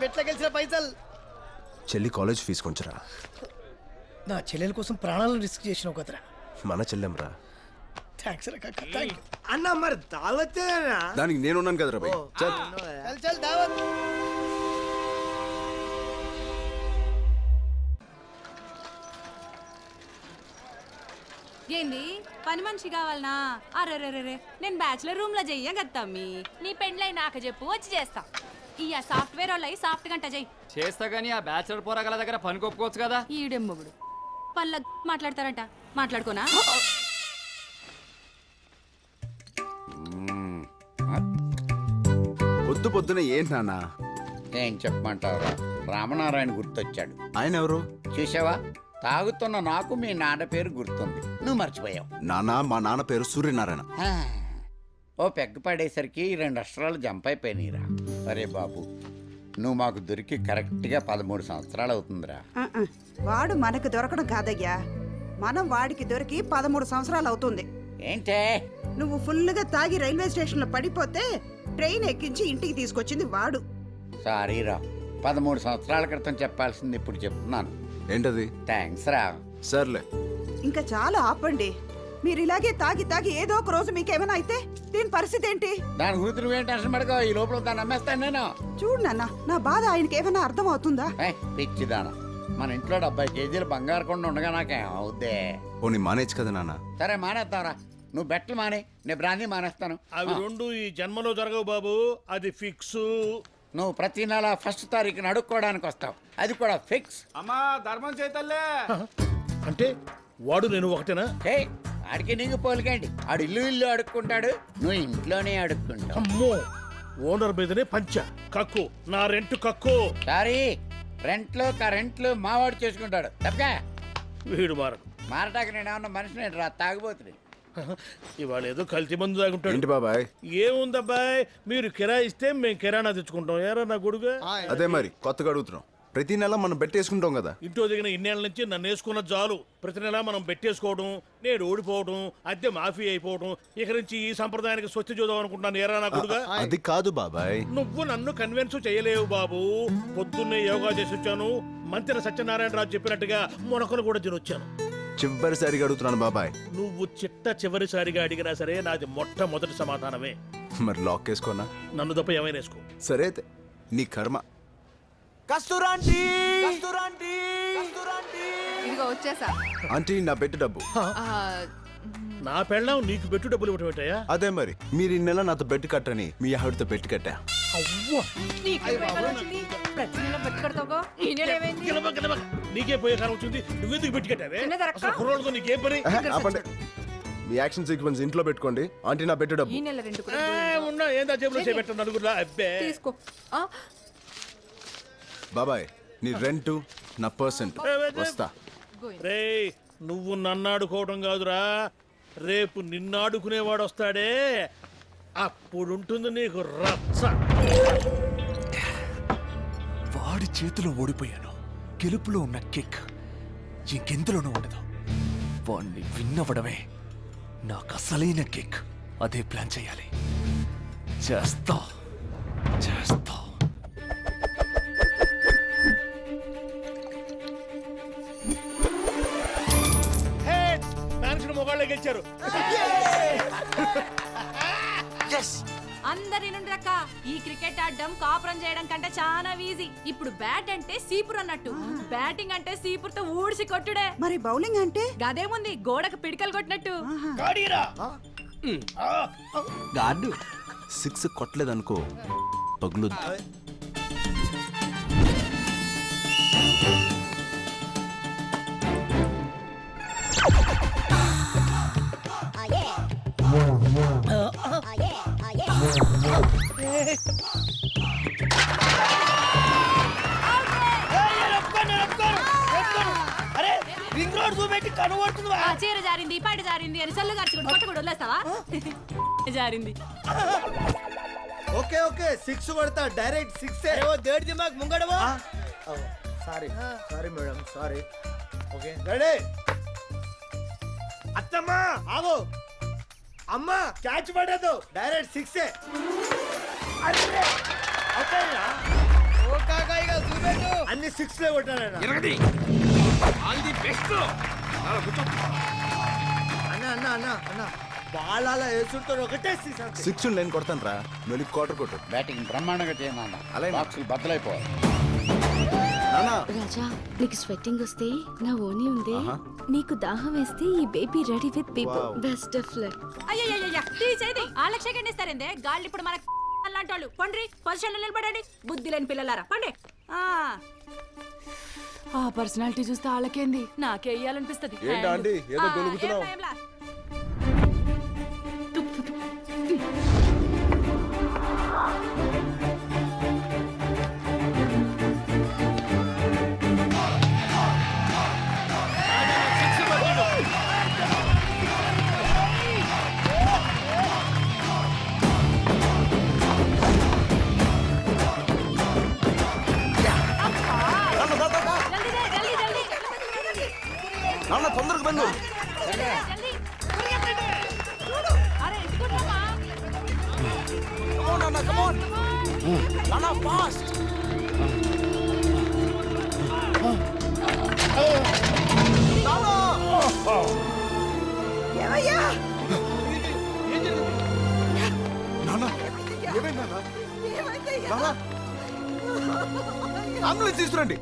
బెట్ల గెలిచిన పైసలు. చెల్లి కాలేజ్ ఫీజు కొంచెరా. నా చెల్లెల కోసం ప్రాణాలను రిస్క్ చేసినావు కదరా. మన చెల్లెంరా. థ్యాంక్స్ రా కాకా, థ్యాంక్ యూ. అన్న మరి దావత్తేనా? దానికి నేనున్నాను కదరా భయ్. చల్ చల్ చల్ దావత్. ఏంది పని మనిషి కావాలనా? అరే నేను బ్యాచులర్ రూమ్ లో చెయ్య గత్తమ్మి. నీ పెండ్లై నాకు చెప్పు, వచ్చి చేస్తా. ఇయ్య సాఫ్ట్వేర్ వాళ్ళు సాఫ్ట్ గంట చెయ్యి చేస్తా గానీ ఆ బ్యాచులర్ పోరగాల దగ్గర పని కొప్పుకోవచ్చు కదా. ఈడెమ్మగుడు పళ్ళ మాట్లాడతారంట, మాట్లాడుకోనా? పొద్దు పొద్దున ఏంటి నాన్న? ఏం చెప్పమంటారా, రామనారాయణ గుర్తొచ్చాడు. ఆయన ఎవరు? చూసావా, తాగుతున్న నాకు మీ నాన్న పేరు గుర్తుంది, నువ్వు మర్చిపోయావు. నాన్న, మా నాన్న పేరు సూర్యనారాయణ. ఓ పెగ్గు పడేసరికి 2 అక్షరాలు జంప్ అయిపోయినాయిరా. అరే బాబు, నువ్వు మాకు దొరికి కరెక్ట్గా 13 సంవత్సరాలు అవుతుందిరా. వాడు మనకు దొరకడం కాదయ్యా, మనం వాడికి దొరికి 13 సంవత్సరాలు అవుతుంది. ఏంటే నువ్వు ఫుల్గా తాగి రైల్వే స్టేషన్లో పడిపోతే ట్రైన్ ఎక్కించి ఇంటికి తీసుకొచ్చింది వాడు. సారీరా, 13 సంవత్సరాల క్రితం చెప్పాల్సింది ఇప్పుడు చెప్తున్నాను. ఏంటది? థ్యాంక్స్ రా. సర్లే, ఇంకా చాలా ఆపండి. మీరు ఇలాగే తాగి తాగి ఏదో ఒక రోజు మీకేమైనా అయితే దీని పరిస్థితి ఏంటి? దాని గురించి నువ్వేం టెన్షన్ పడకో, ఈ లోపల దాన్ని నమ్మేస్తాను నేను. చూడు నాన్న, నా బాధ ఆయనకి ఏమైనా అర్థం అవుతుందా? పిచ్చిదాన, మన ఇంట్లో 70 కేజీలు బంగారు కొండ ఉండగా నాకేం అవుద్దే. పోనీ మానేచ్చు కదా నాన్న. సరే మానేస్తారా, నువ్వు బెట్లు మానే, నేను బ్రాందీ మానేస్తాను. అవి రెండు ఈ జన్మలో జరగవు బాబు, అది ఫిక్స్. నువ్వు ప్రతి నెల 1 తారీఖున అడుక్కోవడానికి వస్తావు, అది కూడా ఫిక్స్. అమ్మా ధర్మం చేతల్లే. అంటే వాడు నేను ఒకటేనా? హే, ఆడికి నీకు పోలికండి. ఆడు ఇల్లు అడుక్కుంటాడు, నువ్వు ఇంట్లోనే అడుక్కుంటావు. అమ్మో, ఓనర్ మీదనే పంచ కక్కు, నా రెంట్ కక్కు. సారీ, రెంట్లు కరెంట్లు మావాడు చేసుకుంటాడు తప్పగా. వీడు మారడు. మారటానికి నేను ఏమన్నా మనిషిని రా, తాగుబోతుంది. ఇవాళ ఏదో కల్తీ మందు తాగుంటాడు. ఏంటి బాబాయ్? ఏముందబ్బాయ్, మీరు కిరాయి ఇస్తే మేము కిరాణా తెచ్చుకుంటాం. ఏరా నా గొడుగు. అదే మరి కొత్తగా అడుగుతున్నాం. ప్రతి నెల మనం బెట్టేసుకుంటాం కదా. ఇంట్లో దిగిన ఇన్నేళ్ల నుంచి నన్ను వేసుకున్న జాలు. ప్రతి నెల మనం బెట్టేసుకోవడం, నేను ఓడిపోవడం, అద్దె మాఫీ అయిపోవడం. ఇక నుంచి ఈ సంప్రదాయానికి స్వస్తి చూద్దాం అనుకుంటాను. ఏరా నా గొడుగా. అది కాదు బాబాయ్. నువ్వు నన్ను కన్విన్స్ చేయలేవు బాబు. పొద్దున్నే యోగా చేసి వచ్చాను. మంత్రి సత్యనారాయణరాజు చెప్పినట్టుగా మొనకలు కూడా తినొచ్చాను. చివరిసారిగా అడుగుతున్నాను బాబాయ్. నువ్వు చివరిసారిగా అడిగినా సరే నాది మొట్టమొదటి సమాధానమే. మరి లాక్ వేసుకోనా? నన్ను తప్ప ఏమైనా వేసుకో. సరే అయితే, నీ కర్మ. ఇదిగో వచ్చేసా. ఆంటీ, నా బెట్టు డబ్బు. నా పెళ్ళం నీకు పెట్టు డబ్బులు ఇవ్వటం ఏంటయ్యా? అదే మరి, మీరు ఈ నెల నాతో బెట్టు కట్టని మీ ఆవిడతో బెట్టు కట్టా. నీకే పోయే కాలం వచ్చింది, నువ్వెందుకు పెట్టి కట్టావే? అసలు కుర్రోళ్ళతో నీకేం పని? ఆపండి. మీ యాక్షన్ సీక్వెన్స్ ఇంట్లో పెట్టుకోండి. ఆంటీ, నా బెట్టు డబ్బు. ఉన్నా ఏందా జేబులో చేపెట్టాను నలుగురులా. అబ్బే తీసుకో. బాబాయ్, నీ రెంటు నా పర్సెంట్ వస్తా. రేయ్, నువ్వు నన్ను ఆడుకోవడం కాదురా, రేపు నిన్ను ఆడుకునేవాడు వస్తాడే, అప్పుడుంటుంది నీకు రచ్చ. వాడి చేతిలో ఓడిపోయాను. గెలుపులో ఉన్న కిక్ ఇంకెందులోనూ ఉండదు. వాణ్ణి విన్నవడమే నాకు అసలైన కిక్. అదే ప్లాన్ చేయాలి. చేస్తా. మొగాళ్ళే గెలిచారు. అందరి నుండి రక్క, ఈ క్రికెట్ ఆడడం కాపురం చేయడం కంటే చాలా ఈజీ. ఇప్పుడు బ్యాట్ అంటే సీపురు అన్నట్టు, బ్యాటింగ్ అంటే సీపురుతో ఊడిసి కొట్టుడే. మరి బౌలింగ్ అంటే గదేముంది, గోడకు పిడికలు కొట్టినట్టు. గాడు 6 కొట్టలేదనుకో, పగులుద్దు. చీర జారింది, పైట జారింది అని సల్లు గార్చుకుని కొట్ట కూడా వదిలేస్తావా? జారింది. ఓకే ఓకే, 6 కొడతా, డైరెక్ట్ 6. దేడి దిమాగ్ ముంగడవా. Sorry madam, sorry. Okay ready. అత్తమ్మా ఆగో. అమ్మా క్యాచ్ పడదు, డైరెక్ట్ 6. ఓ కాకా ఇక చూపెట్టు అన్ని సిక్స్ లే కొట్టానన్న అన్న అన్న అన్న అన్న బాల్ అలా వేసుంటారు ఒకటే సిక్స్ అంతే. సిక్స్ నేను కొడతాను రా నువ్వు క్వార్టర్ కొట్టు బ్యాటింగ్ బ్రహ్మాండంగా చేయమన్నా అలాగే. బాక్సులు బద్దలైపోవాలి. నానా రాజా నీకు స్వెట్టింగ్ వస్తే నా ఓని ఉంది నీకు దాహం వేస్తే ఈ baby ready with people best of luck అయ్యయ్యయ్య తీసేది వాళ్ళకి సెకండ్ ఇస్తారందే గాళ్ళు ఇప్పుడు మనకు అలాంటి వాళ్ళు పండ్రి పొజిషన్లో నిలబడండి బుద్ధి లేని పిల్లలారా పండి ఆ పర్సనాలిటీ చూస్తే వాళ్ళకేంది నాకే వేయాలనిపిస్తుంది ఏంటా ఆంటీ, ఏదో గొలుగుతున్నావు? నాన్న తొందరగా బందు అరే ఎత్తుకుంటామా నాన్న ఫాస్ట్ ఏమయ్యా నాన్న ఏమైంది నాన్న ఏమైందయ్యా నాన్న అంబులెన్స్ తీసుకురండి